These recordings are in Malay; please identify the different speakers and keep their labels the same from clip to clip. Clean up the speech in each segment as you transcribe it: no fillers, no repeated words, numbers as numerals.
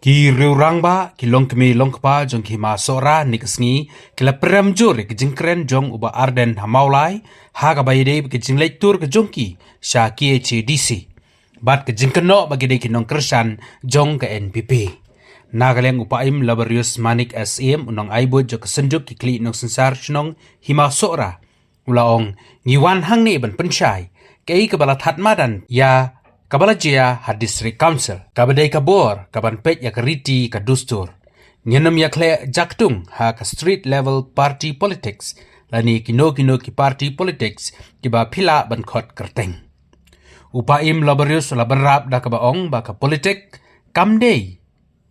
Speaker 1: Ki riurang ba ki long kemi long kpa jong ki ma sora ni kesngi ki la prem jur ki jingkren jong uba arden hamaulai ha ka bayde ki jinglek tur ke jong ki sha ki HDC bat ke jingkeno bagi de ki nong kersan jong ke NPP nagaleng upaim labarius manik SM unang aibo jo kesenjuk ki kli nong sensar chnong hima sora ulaong ngiwan hang ni ban penchai kei ke balat hatmadan ya Kabalajia had district council. Kabadai kabor, kaban pet ya keriti ka dustur. Nyenem ya kle jaktung ha ka street level party politics. Lani kino ki party politics kiba pila ban khot kerteng. Upaim labarius labarap da kabaong ba ka politik kamdei.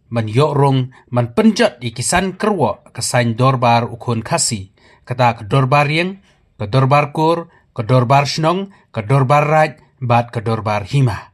Speaker 1: Man yorong man penjat ikisan kerwa kasain dorbar ukun kasi. Kata ka dorbar yang, ka dorbar kur, ka dorbar shnong, ka dorbar raj, bat ke dorbar hima.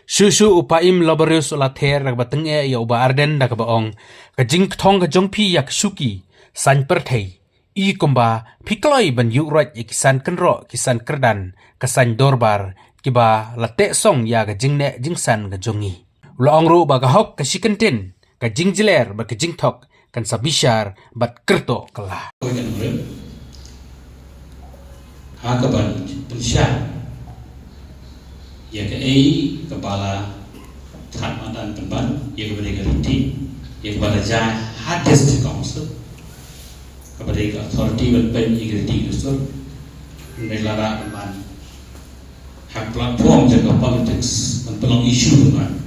Speaker 1: Susu upaim labarius ulather ragbateng ya uba arden da kabaong kajing thong ka jongpi yak suki san perthei I kumba pikloi ban yurat ikisan kenro kisan kerdan kasan dorbar kiba late song ya ka jingne jingsan ka jongi ulaong ru ba ka hok ka sikentin ka jingjiler ba ka jingthok kan sabishar bat kerto kala
Speaker 2: hakaban pensya ya ke kepala Khatmadan Penban ya kepada Geriti ya kepada Jah Hadis Council kepada authority Penban ya Geriti Dustur Melara Penban hak platform jaga politics menpelang isu Penban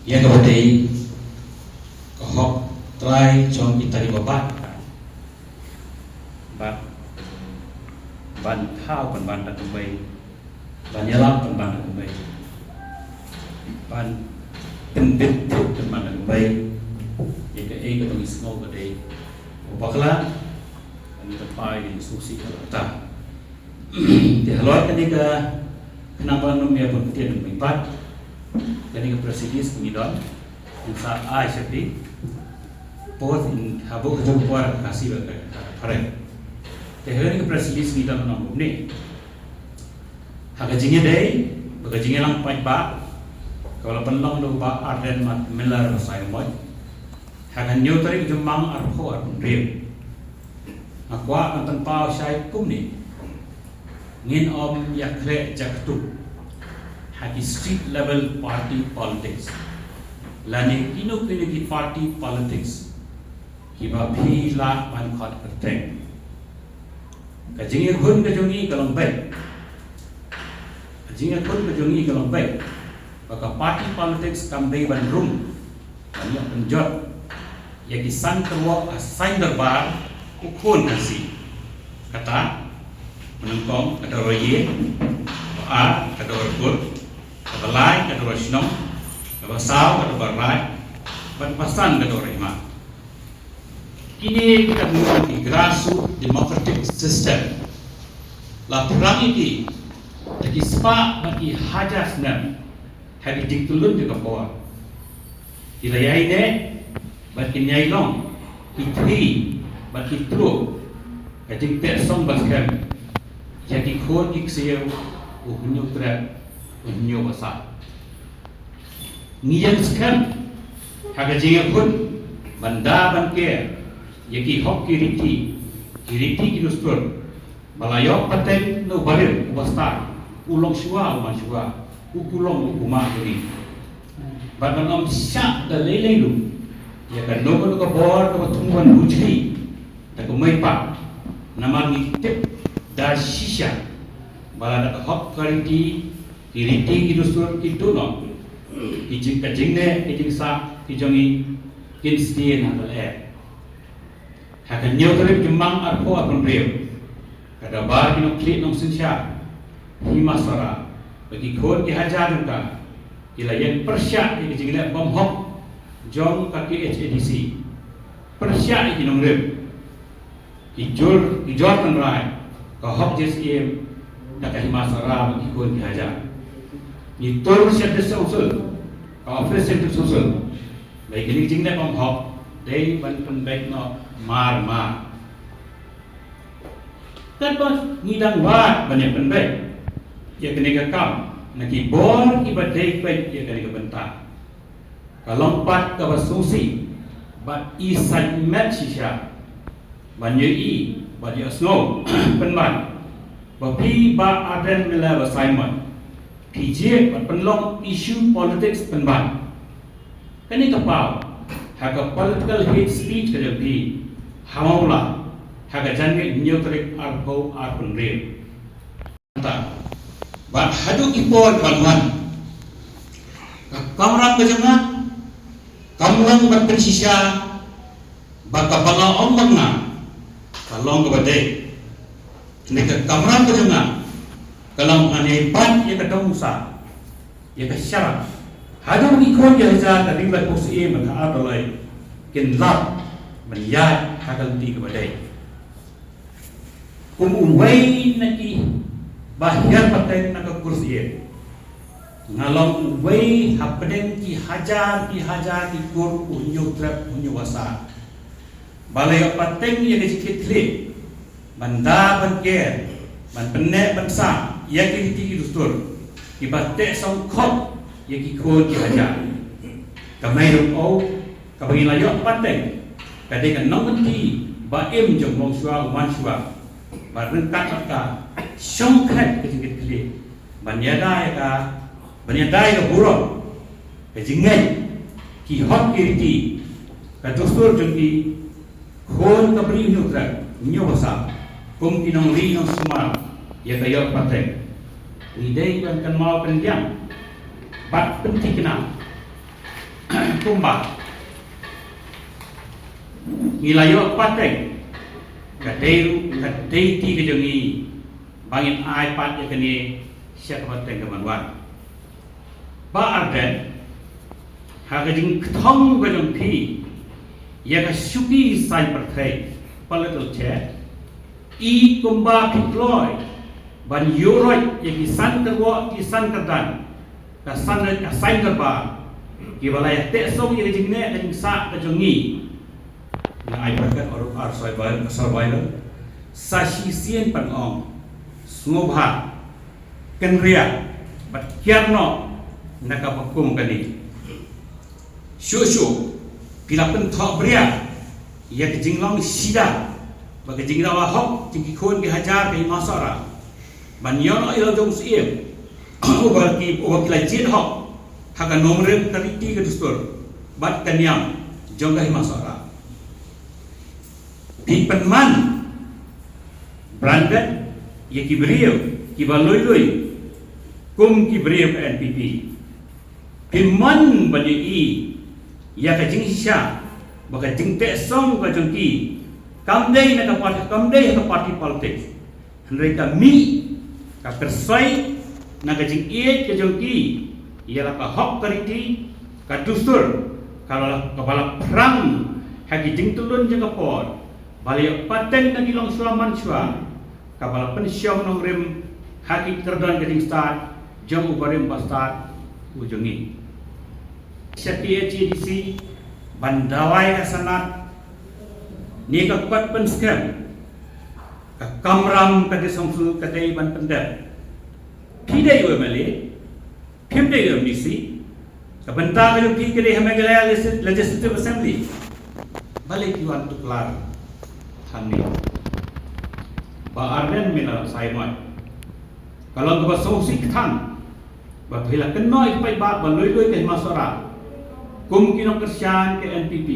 Speaker 2: ya kepada kehok try jom kita di babat ban thao Penban tak kembali ban yalam Penban kembali ban penbit Penban kembali ya ke ketong ismo ke dei opakla ani tapai di susi kata di haloi kan ke kenapa nom ya pun tiada mempat kani ke presidis pengidon in saat ai sepi both in habuk ketong puar kasih pare tehani ke presidis pengidon nom ni hagajingnya deh, bagajingnya lang pait ba, kalau penlong do ba arden mat melar sai moy, hagan nyo tari jumang arho arun rim, akwa antan pau sai kum ni, ngin om yakle jaktu, hagi street level party politics, lani kino ki party politics, kiba bhi la pan khot kerteng, kajingnya hun kajongi kalong baik. Jika pun berjungi kalau baik, maka parti politics kambing bandung, banyak penjot, yang kisan terwak asain derbar, ukun nasi, kata menungkong kata roye, a kata berkut, kata lai kata rosnong, kata saw kata berai, berpasan kata rima. Ini kita menggunakan grassroots democratic system. Lah perang ini Lagi spa bagi hajas nam hari diktulun juga bawa. Ilayai ne bagi nyai long itri bagi tru kajing persong baskan jadi khon ikseu unyu trak unyu basa. Niyan skan hagajing khon banda banke yaki hok kiriti kinustur malayok paten no barir ubasta ulong shua uman shua ukulong ukuma ini badan om syak da lelei lu ya kan no ko bor ko tungwan bujri da ko mai pa naman ni tip da shisha bala da hok kariti iriti kidusur kitu no ijing kajingne ijing sa ijongi kinstien handal hakan nyo karib jemang arpo akon rew kada bar kino klik nong sinsya hima sara bagi khon ki hajar ka ila yang persya ki jingle bom hok jong kaki HADC persya ki nong rem ijur kan rai ka hok JSM da ka hima sara bagi khon ki hajar ni tor persya desa usul ka office center usul bagi ni jingle bom hok dei ban baik no mar kan ngidang wat banyak penbaik ya kena kam naki bor ibadai baik ya kena bentak kalompat ka basungsi bat isan met shisha banyu i banyu snow penman bapi ba aden mila ba Simon PJ bat penlong isu politics penman kani kapau haga political hate speech ka japi hamaula haga jange neutrik arbo arpun real ta bat hadu ipon banwan kamera kejengah kamlang berpersisya baka banga omangna kalong kebade nika kamera kejengah kalam ane ban ya kadongsa ya kasyara hadu ikon ya haja kading la kusi maka adolai kinlap menyat hakal ti kebade umway naki bahir patay naka kursi ngalong way hapden ki hajar ki kur unyu trap unyu wasa balai pateng ya ke kle banda banker ban penne bansa ya ki ti dustur ki batte song khop ya ki ko ki hajar kamai ro ka bagi layo pateng kade kan nong ti ba em jong mong shwa man shwa ba rentak ka song khat ke kle ban yada ya ka banyadai ka buruk ka jingai ki hot kiriti ka dustur jengki khon ka bri nutra nyo basa kum kinong ri no suma ya ka yok patek idei kan mau pendiam bat penti kena kumba nilayo patek ka deiru ka deiti ka jengi bangin ai pat ya kene siap patek ka manwan ba arden haga jing thong ga jong phi ya ka shuki sai parthai political chat i kumba phikloi ban yoroi ya ki san karwo ki san kardan ka san ka sai karba ki balai te song ya jing ne ka jing sa ka jong ni na ai parkat or survival sashi sien pan ong snobha kenria bat kiarno nakapakum kani shushu pila pen thok bria ya ke jinglong sida ba ke jinglawa hok jingi khon ke hajar ke masara ban yon ilo jong siem ubal kila jin hok haka nomrem kariti ke dustur bat kanyam jong ke masara pi penman brandet ya ki brio ki baloi kum ki brio ke NPP Piman bani i ya ka jing sha baka jing te song ka jong ki kamdei na ka party politics hendai ka mi ka persai na ka jing e ka jong ki ya la ka hok kariti ka dustur kalau kepala perang hagi jing tulun jeng ka por bali paten na gilong swaman shwa kapala pensiom nong rem hagi terdan ka jing start jong ubarim bastart ujongi CDC bandawai ka sanat ni ka kuat penskem ka kamram ka desongsu ka dei ban pendep pidai we male pimdai we misi ka banta ka jo ki kede hame galaya legislative assembly balik yuan tu kelar thanni ba arden mila Simon kalau ka basongsi thang ba phila kenoi pai ba baloi loi ke masara kum kinong Kersian ke NPP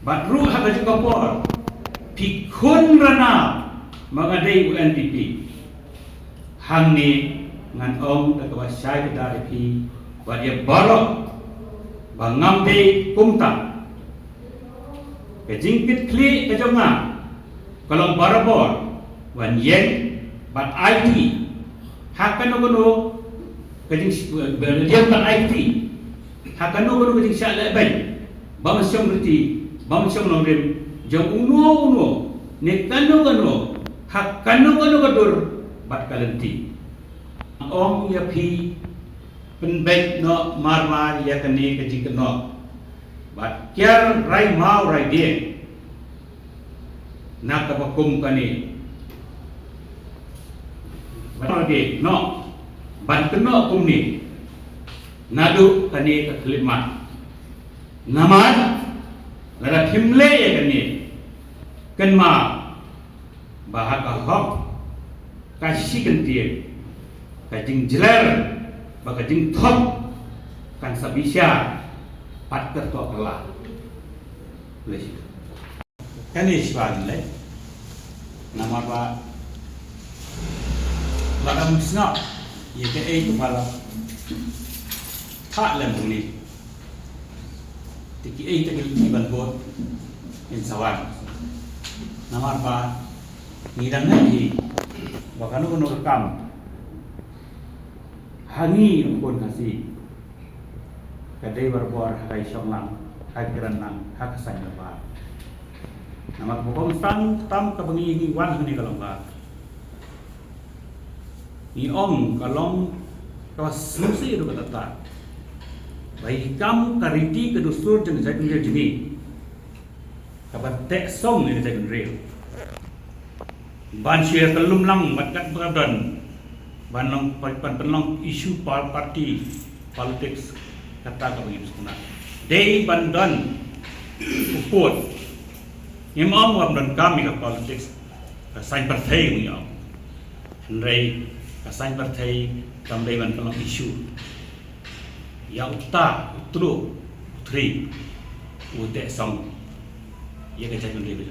Speaker 2: bat ru haga juga por pikun rana mengadai NPP hang ni ngan ong tak wasai ke dari pi bat dia barok bangam de kumta ke jingkit kli ke jonga kalau barabor wan yen bat IT hakan ogono ke jing berdiam bat IT hakano baru kecing syak lebai bang syam berti bang syam nomrem jam uno ne kano hakano kadur bat kalenti ong ya phi penbek no marmar ya kene kecing keno bat kyar rai mau rai dia nak kapakum kane bat de no bat keno kum ni nadu kane ke kelimat Naman lara himle ya kani kenma bahag hok kasih kentie kajing jeler bagajing thot kan sabisya pat kerto kala lesi kani shwan le nama ba lara musna ye ke ei tumala tha le muni tiki ei takil iban bot in sawan nama ba ngidang nahi bakanu kono rekam hangi pun kasih kadai berbuar hakai syonglang hakiran nang hak sang lebar nama bokong sang tam kebengi wan ni kalau ba ni om kalong kawas susi itu kata baik kamu kariti kedustur jeung jagung jenis kabar tek song ni jagung real ban share kelum lang matkat berdan ban long penlong isu parti politics kata ka begitu sebenarnya day bandan uput imam dan kami ke politics kasain partai ni om henry kasain partai kamdai ban penlong isu yang uta utru utri utek song ia ke jagung real